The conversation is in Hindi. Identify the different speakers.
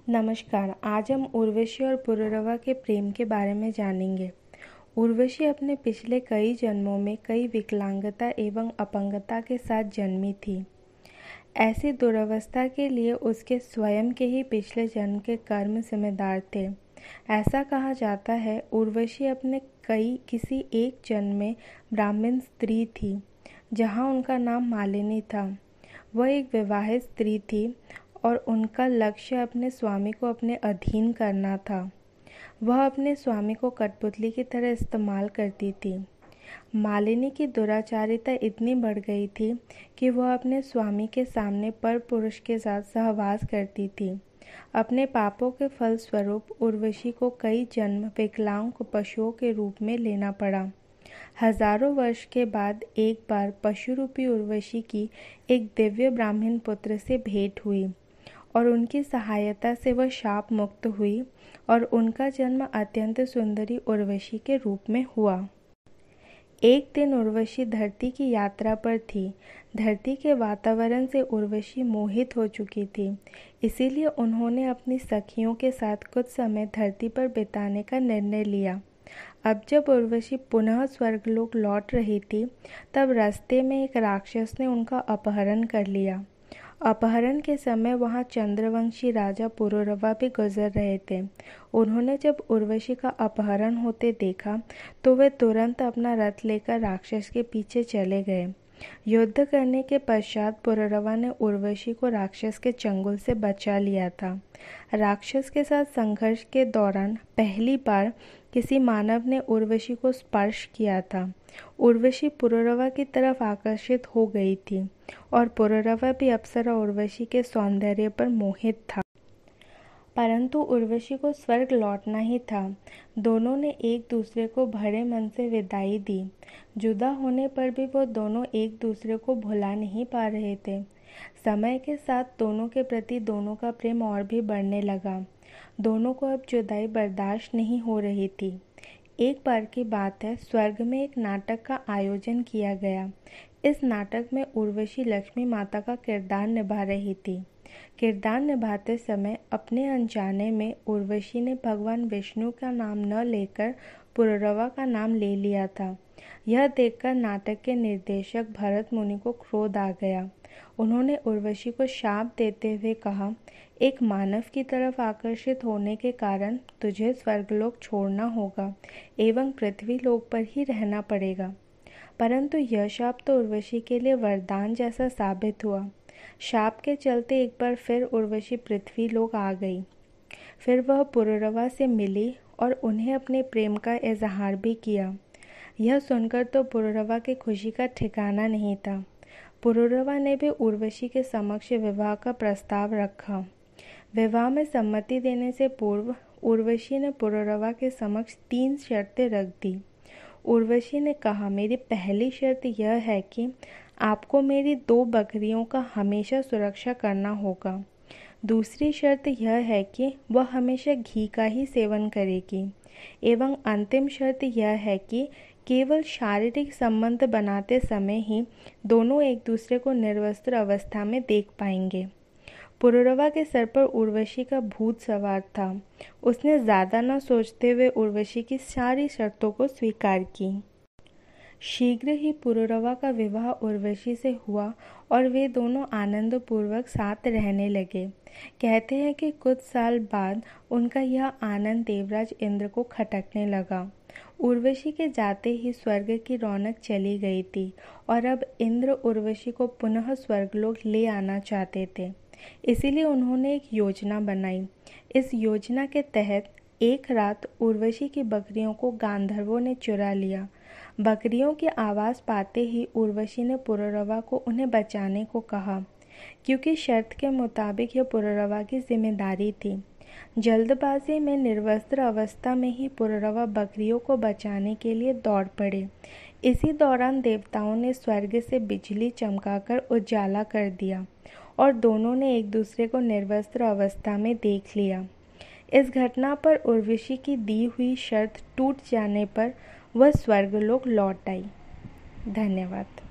Speaker 1: नमस्कार। आज हम उर्वशी और पुरुरवा के प्रेम के बारे में जानेंगे। उर्वशी अपने पिछले कई जन्मों में कई विकलांगता एवं अपंगता के साथ जन्मी थी। ऐसी दुरवस्था के लिए उसके स्वयं के ही पिछले जन्म के कर्म जिम्मेदार थे। ऐसा कहा जाता है उर्वशी अपने किसी एक जन्म में ब्राह्मण स्त्री थी, जहाँ उनका नाम मालिनी था। वह एक विवाहित स्त्री थी और उनका लक्ष्य अपने स्वामी को अपने अधीन करना था। वह अपने स्वामी को कठपुतली की तरह इस्तेमाल करती थी। मालिनी की दुराचारिता इतनी बढ़ गई थी कि वह अपने स्वामी के सामने परपुरुष के साथ सहवास करती थी। अपने पापों के फलस्वरूप उर्वशी को कई जन्म विकलांग पशुओं के रूप में लेना पड़ा। हजारों वर्ष के बाद एक बार पशु रूपी उर्वशी की एक दिव्य ब्राह्मण पुत्र से भेंट हुई और उनकी सहायता से वह शाप मुक्त हुई और उनका जन्म अत्यंत सुंदरी उर्वशी के रूप में हुआ। एक दिन उर्वशी धरती की यात्रा पर थी। धरती के वातावरण से उर्वशी मोहित हो चुकी थी, इसीलिए उन्होंने अपनी सखियों के साथ कुछ समय धरती पर बिताने का निर्णय लिया। अब जब उर्वशी पुनः स्वर्गलोक लौट रही थी, तब रास्ते में एक राक्षस ने उनका अपहरण कर लिया। अपहरण के समय वहां चंद्रवंशी राजा पुरुरवा भी गुजर रहे थे। उन्होंने जब उर्वशी का अपहरण होते देखा तो वे तुरंत अपना रथ लेकर राक्षस के पीछे चले गए। युद्ध करने के पश्चात पुरुरवा ने उर्वशी को राक्षस के चंगुल से बचा लिया था। राक्षस के साथ संघर्ष के दौरान पहली बार किसी मानव ने उर्वशी को स्पर्श किया था। उर्वशी पुरुरवा की तरफ आकर्षित हो गई थी और पुरुरवा भी अप्सरा उर्वशी के सौंदर्य पर मोहित था। परंतु उर्वशी को स्वर्ग लौटना ही था। दोनों ने एक दूसरे को भरे मन से विदाई दी। जुदा होने पर भी वो दोनों एक दूसरे को भुला नहीं पा रहे थे। समय के साथ दोनों के प्रति दोनों का प्रेम और भी बढ़ने लगा। दोनों को अब जुदाई बर्दाश्त नहीं हो रही थी। एक बार की बात है, स्वर्ग में एक नाटक का आयोजन किया गया। इस नाटक में उर्वशी लक्ष्मी माता का किरदार निभा रही थी। किरदार निभाते समय अपने अनजाने में उर्वशी ने भगवान विष्णु का नाम न लेकर पुरुरवा का नाम ले लिया था। यह देखकर नाटक के निर्देशक भरत मुनि को क्रोध आ गया। उन्होंने उर्वशी को शाप देते हुए कहा, एक मानव की तरफ आकर्षित होने के कारण तुझे स्वर्गलोक छोड़ना होगा एवं पृथ्वी लोक पर ही रहना पड़ेगा। परंतु यह शाप तो उर्वशी के लिए वरदान जैसा साबित हुआ। शाप के चलते एक बार फिर उर्वशी पृथ्वी लोक आ गई। फिर वह पुरुरवा से मिली और उन्हें अपने प्रेम का इजहार भी किया। यह सुनकर तो पुरुरवा की खुशी का ठिकाना नहीं था। पुरुरवा ने भी उर्वशी के समक्ष विवाह का प्रस्ताव रखा। विवाह में सम्मति देने से पूर्व उर्वशी ने पुरुरवा के समक्ष 3 शर्तें रख दी। उर्वशी ने कहा, मेरी पहली शर्त यह है कि आपको मेरी 2 बकरियों का हमेशा सुरक्षा करना होगा। दूसरी शर्त यह है कि वह हमेशा घी का ही सेवन करेगी। एवं अंतिम शर्त यह है कि केवल शारीरिक संबंध बनाते समय ही दोनों एक दूसरे को निर्वस्त्र अवस्था में देख पाएंगे। पुरुरवा के सर पर उर्वशी का भूत सवार था। उसने ज्यादा न सोचते हुए उर्वशी की सारी शर्तों को स्वीकार की। शीघ्र ही पुरुरवा का विवाह उर्वशी से हुआ और वे दोनों आनंद पूर्वक साथ रहने लगे। कहते हैं कि कुछ साल बाद उनका यह आनंद देवराज इंद्र को खटकने लगा। उर्वशी के जाते ही स्वर्ग की रौनक चली गई थी और अब इंद्र उर्वशी को पुनः स्वर्गलोक ले आना चाहते थे। इसीलिए उन्होंने एक योजना बनाई। इस योजना के तहत एक रात उर्वशी की बकरियों को गांधर्वों ने चुरा लिया। बकरियों की आवाज़ पाते ही उर्वशी ने पुरुरवा को उन्हें बचाने को कहा, क्योंकि शर्त के मुताबिक यह पुरुरवा की जिम्मेदारी थी। जल्दबाजी में निर्वस्त्र अवस्था में ही पुरुरवा बकरियों को बचाने के लिए दौड़ पड़े। इसी दौरान देवताओं ने स्वर्ग से बिजली चमकाकर उजाला कर दिया और दोनों ने एक दूसरे को निर्वस्त्र अवस्था में देख लिया। इस घटना पर उर्वशी की दी हुई शर्त टूट जाने पर वह स्वर्गलोक लौट आई। धन्यवाद।